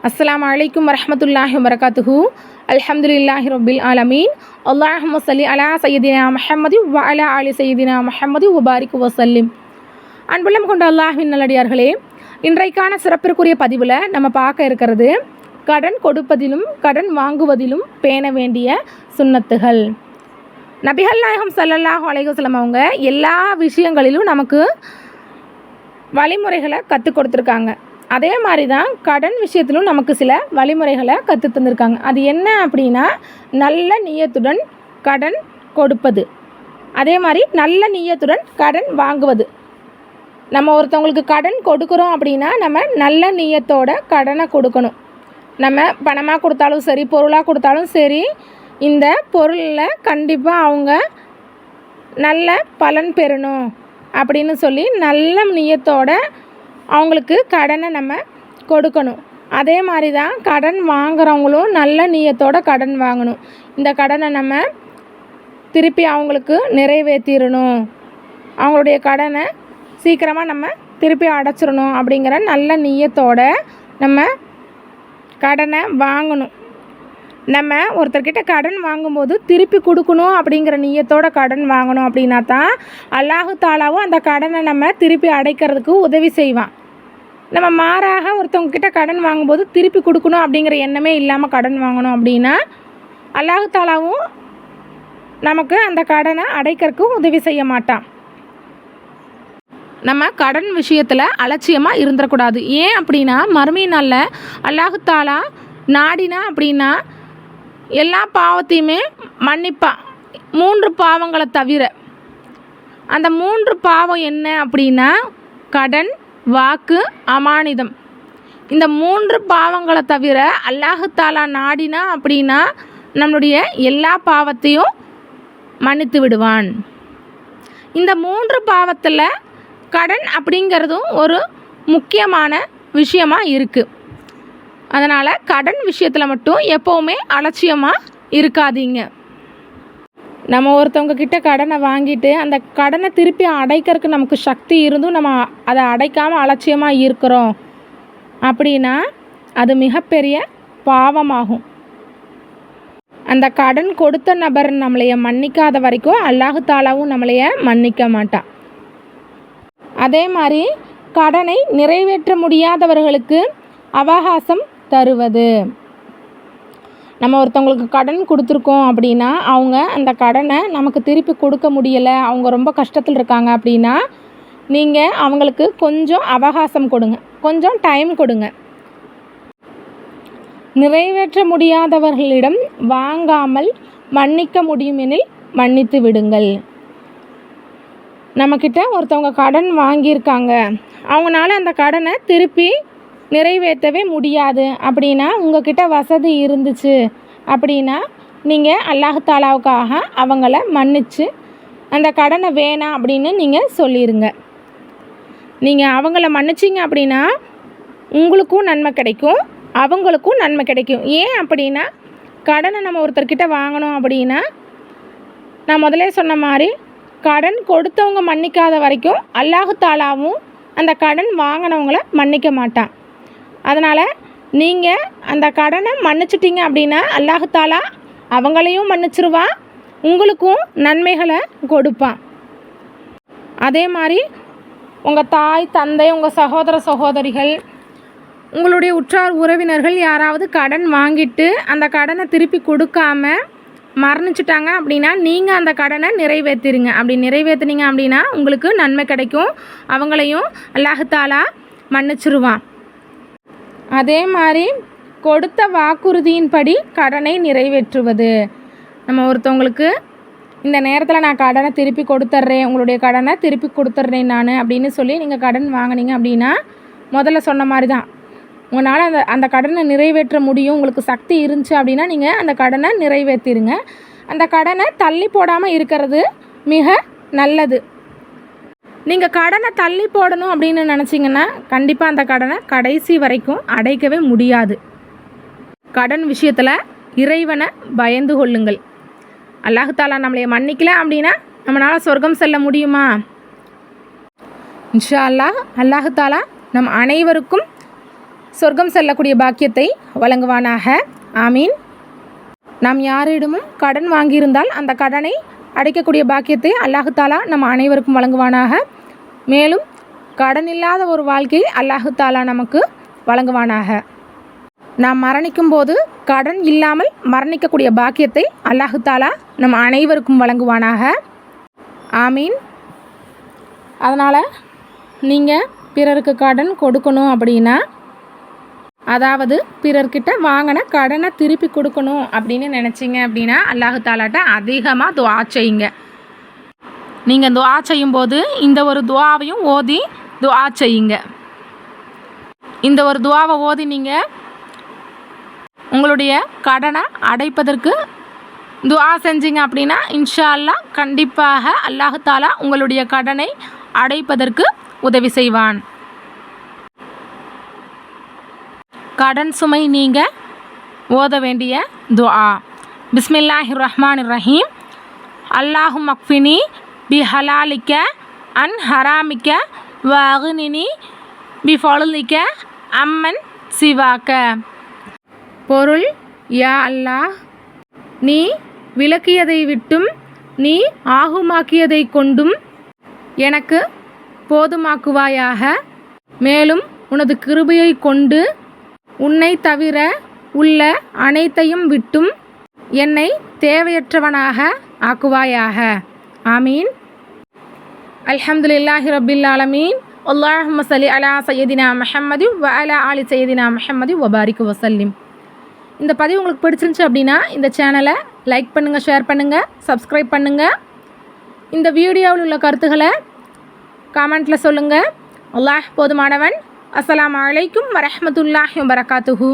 அஸ்ஸலாமு அலைக்கும் வரஹ்மத்துல்லாஹி வபரகாத்துஹு. அல்ஹம்துலில்லாஹி ரப்பில் ஆலமீன். அல்லாஹும்ம ஸல்லி அலா சய்யிதினா முஹம்மதி வ அலா ஆலி சய்யிதினா முஹம்மதி வபாரிக் வஸல்லிம். அன்புள்ளம் கொண்ட அல்லாஹ்வின் நல்லடியார்களே, இன்றைக்கான சிறப்பிற்குரிய பதிவில் நம்ம பார்க்க இருக்கிறது கடன் கொடுப்பதிலும் கடன் வாங்குவதிலும் பேண வேண்டிய சுன்னத்துகள். நபிகள் நாயகம் ஸல்லல்லாஹு அலைஹி வஸல்லம் அவங்க எல்லா விஷயங்களிலும் நமக்கு வழிமுறைகளை கற்றுக் கொடுத்துருக்காங்க. அதே மாதிரி தான் கடன் விஷயத்திலும் நமக்கு சில வழிமுறைகளை கற்று தந்திருக்காங்க. அது என்ன அப்படின்னா, நல்ல நியத்துடன் கடன் கொடுப்பது, அதே மாதிரி நல்ல நியத்துடன் கடன் வாங்குவது. நம்ம ஒருத்தவங்களுக்கு கடன் கொடுக்குறோம் அப்படின்னா நம்ம நல்ல நியத்தோட கடனை கொடுக்கணும். நம்ம பணமாக கொடுத்தாலும் சரி, பொருளாக கொடுத்தாலும் சரி, இந்த பொருளில் கண்டிப்பாக அவங்க நல்ல பலன் பெறணும் அப்படின்னு சொல்லி நல்ல நியத்தோட அவங்களுக்கு கடனை நம்ம கொடுக்கணும். அதே மாதிரி தான் கடன் வாங்குறவங்களும் நல்ல நியத்தோட கடன் வாங்கணும். இந்த கடனை நம்ம திருப்பி அவங்களுக்கு நிறைவேற்றிடணும், அவங்களுடைய கடனை சீக்கிரமாக நம்ம திருப்பி அடைச்சிடணும் அப்படிங்கிற நல்ல நியத்தோட நம்ம கடனை வாங்கணும். நம்ம ஒருத்தர்கிட்ட கடன் வாங்கும்போது திருப்பி கொடுக்கணும் அப்படிங்கிற நியத்தோட கடன் வாங்கணும். அப்படின்னா தான் அல்லாஹு தாலாவும் அந்த கடனை நம்ம திருப்பி அடைக்கிறதுக்கு உதவி செய்வான். நம்ம மாறாக ஒருத்தவங்கக்கிட்ட கடன் வாங்கும்போது திருப்பி கொடுக்கணும் அப்படிங்கிற எண்ணமே இல்லாமல் கடன் வாங்கணும் அப்படின்னா அல்லாஹு தாலாவும் நமக்கு அந்த கடனை அடைக்கிறதுக்கு உதவி செய்ய மாட்டான். நம்ம கடன் விஷயத்தில் அலட்சியமாக இருந்துடக்கூடாது. ஏன் அப்படின்னா, மறுமை நாளில் அல்லாஹு தாலா நாடினா அப்படின்னா எல்லா பாவத்தையுமே மன்னிப்பான், 3 பாவங்களை தவிர. அந்த 3 பாவம் என்ன அப்படின்னா, கடன், வாக்கு, அமானிதம். இந்த 3 பாவங்களை தவிர அல்லாஹு தாலா நாடினா அப்படின்னா நம்மளுடைய எல்லா பாவத்தையும் மன்னித்து விடுவான். இந்த 3 பாவத்தில் கடன் அப்படிங்கிறதும் ஒரு முக்கியமான விஷயமாக இருக்குது. அதனால் கடன் விஷயத்தில் மட்டும் எப்போவுமே அலட்சியமாக இருக்காதீங்க. நம்ம ஒருத்தவங்க கிட்ட கடனை வாங்கிட்டு அந்த கடனை திருப்பி அடைக்கிறதுக்கு நமக்கு சக்தி இருந்தும் நம்ம அதை அடைக்காமல் அலட்சியமாக இருக்கிறோம் அப்படின்னா அது மிகப்பெரிய பாவமாகும். அந்த கடன் கொடுத்த நபர் நம்மளைய மன்னிக்காத வரைக்கும் அல்லாஹு தாலாவும் நம்மளைய மன்னிக்க மாட்டான். அதே மாதிரி கடனை நிறைவேற்ற முடியாதவர்களுக்கு அவகாசம் தருவது. நம்ம ஒருத்தவங்களுக்கு கடன் கொடுத்துருக்கோம் அப்படின்னா அவங்க அந்த கடனை நமக்கு திருப்பி கொடுக்க முடியலை, அவங்க ரொம்ப கஷ்டத்தில் இருக்காங்க அப்படின்னா நீங்கள் அவங்களுக்கு கொஞ்சம் அவகாசம் கொடுங்க, கொஞ்சம் டைம் கொடுங்க. நிறைவேற்ற முடியாதவர்களிடம் வாங்காமல் மன்னிக்க முடியுமெனில் மன்னித்து விடுங்கள். நம்மக்கிட்ட ஒருத்தவங்க கடன் வாங்கியிருக்காங்க, அவங்களால அந்த கடனை திருப்பி நிறைவேற்றவே முடியாது அப்படின்னா உங்ககிட்ட வசதி இருந்துச்சு அப்படின்னா நீங்கள் அல்லாஹு தாலாவுக்காக அவங்கள மன்னித்து அந்த கடனை வேணாம் அப்படின்னு நீங்கள் சொல்லிடுங்க. நீங்கள் அவங்கள மன்னிச்சிங்க அப்படின்னா உங்களுக்கும் நன்மை கிடைக்கும், அவங்களுக்கும் நன்மை கிடைக்கும். ஏன் அப்படின்னா, கடனை நம்ம ஒருத்தர்கிட்ட வாங்கணும் அப்படின்னா நான் முதலே சொன்ன மாதிரி கடன் கொடுத்தவங்க மன்னிக்காத வரைக்கும் அல்லாஹு தாலாவும் அந்த கடன் வாங்கினவங்கள மன்னிக்க மாட்டான். அதனால் நீங்கள் அந்த கடனை மன்னிச்சிட்டிங்க அப்படின்னா அல்லாஹு தாலா அவங்களையும் மன்னிச்சிருவான், உங்களுக்கும் நன்மைகளை கொடுப்பான். அதே மாதிரி உங்கள் தாய் தந்தை, உங்கள் சகோதர சகோதரிகள், உங்களுடைய உற்றார் உறவினர்கள் யாராவது கடன் வாங்கிட்டு அந்த கடனை திருப்பி கொடுக்காம மரணிச்சிட்டாங்க அப்படின்னா நீங்கள் அந்த கடனை நிறைவேற்றிடுங்க. அப்படி நிறைவேற்றினீங்க அப்படின்னா உங்களுக்கு நன்மை கிடைக்கும், அவங்களையும் அல்லாஹு தாலா மன்னிச்சிருவான். அதே மாதிரி கொடுத்த வாக்குறுதியின்படி கடனை நிறைவேற்றுவது. நம்ம ஒருத்தவங்களுக்கு இந்த நேரத்தில் நான் கடனை திருப்பி கொடுத்துட்றேன், உங்களுடைய கடனை திருப்பி கொடுத்துட்றேன் நான் அப்படின்னு சொல்லி நீங்கள் கடன் வாங்கினீங்க அப்படின்னா முதல்ல சொன்ன மாதிரி தான் உங்களால் அந்த கடனை நிறைவேற்ற முடியும், உங்களுக்கு சக்தி இருந்துச்சு அப்படின்னா நீங்கள் அந்த கடனை நிறைவேற்றிடுங்க. அந்த கடனை தள்ளி போடாமல் இருக்கிறது மிக நல்லது. நீங்கள் கடனை தள்ளி போடணும் அப்படின்னு நினச்சிங்கன்னா கண்டிப்பாக அந்த கடனை கடைசி வரைக்கும் அடைக்கவே முடியாது. கடன் விஷயத்தில் இறைவனை பயந்து கொள்ளுங்கள். அல்லாஹு தாலா நம்மளைய மன்னிக்கல அப்படின்னா நம்மளால் சொர்க்கம் செல்ல முடியுமா? இன்ஷா அல்லாஹ் அல்லாஹு தாலா நம் அனைவருக்கும் சொர்க்கம் செல்லக்கூடிய பாக்கியத்தை வழங்குவானாக. ஆமீன். நாம் யாரிடமும் கடன் வாங்கியிருந்தால் அந்த கடனை அடைக்கக்கூடிய பாக்கியத்தை அல்லாஹு தாலா நம்ம அனைவருக்கும் வழங்குவானாக. மேலும் கடன் இல்லாத ஒரு வாழ்க்கையை அல்லாஹு தாலா நமக்கு வழங்குவானாக. நாம் மரணிக்கும் போது கடன் இல்லாமல் மரணிக்கக்கூடிய பாக்கியத்தை அல்லாஹு தாலா நம்ம அனைவருக்கும் வழங்குவானாக. ஆமீன். அதனால் நீங்கள் பிறருக்கு கடன் கொடுக்கணும் அப்படின்னா, அதாவது பிறர்கிட்ட வாங்கின கடனை திருப்பி கொடுக்கணும் அப்படின்னு நினச்சிங்க அப்படின்னா அல்லாஹு தாலாட்ட அதிகமாக துஆ செய்யுங்க. நீங்கள் துஆ செய்யும்போது இந்த ஒரு துஆவையும் ஓதி துஆ செய்யுங்க. இந்த ஒரு துஆவை ஓதி நீங்கள் உங்களுடைய கடனை அடைப்பதற்கு துஆ செஞ்சீங்க அப்படின்னா இன்ஷா அல்லாஹ் கண்டிப்பாக அல்லாஹு தாலா உங்களுடைய கடனை அடைப்பதற்கு உதவி செய்வான். கடன் சுமை நீங்க ஓத வேண்டிய துஆ. பிஸ்மில்லாஹிர் ரஹ்மானிர் ரஹீம். அல்லாஹும் மக்ஃபினி பி ஹலாலிக்க அன் ஹராமிக்க வ அக்னினி பி ஃபலுலிக்க அம்மன் சிவாக்க. பொருள்: யா அல்லாஹ், நீ விலக்கியதை விட்டும் நீ ஆகுமாக்கியதை கொண்டும் எனக்கு போதுமாக்குவாயாக. மேலும் உனது கிருபையை கொண்டு உன்னை தவிர உள்ள அனைத்தையும் விட்டும் என்னை தேவையற்றவனாக ஆக்குவாயாக. ஆமீன். அல்ஹம்துலில்லாஹி ரப்பில் ஆலமீன். அல்லாஹும்ம ஸல்லி அலா சய்யிதினா முஹம்மதி வ அலா ஆலி சய்யிதினா முஹம்மதி வ பாரிக் வஸல்லிம். இந்த பதிவு உங்களுக்கு பிடிச்சிருந்துச்சு அப்படின்னா இந்த சேனலை லைக் பண்ணுங்கள், ஷேர் பண்ணுங்கள், சப்ஸ்கிரைப் பண்ணுங்கள். இந்த வீடியோவில் உள்ள கருத்துக்களை கமெண்ட்டில் சொல்லுங்கள். அல்லாஹ் போதுமானவன். அஸ்ஸலாமு அலைக்கும் வரஹ்மத்துல்லாஹி வபரகாத்துஹு.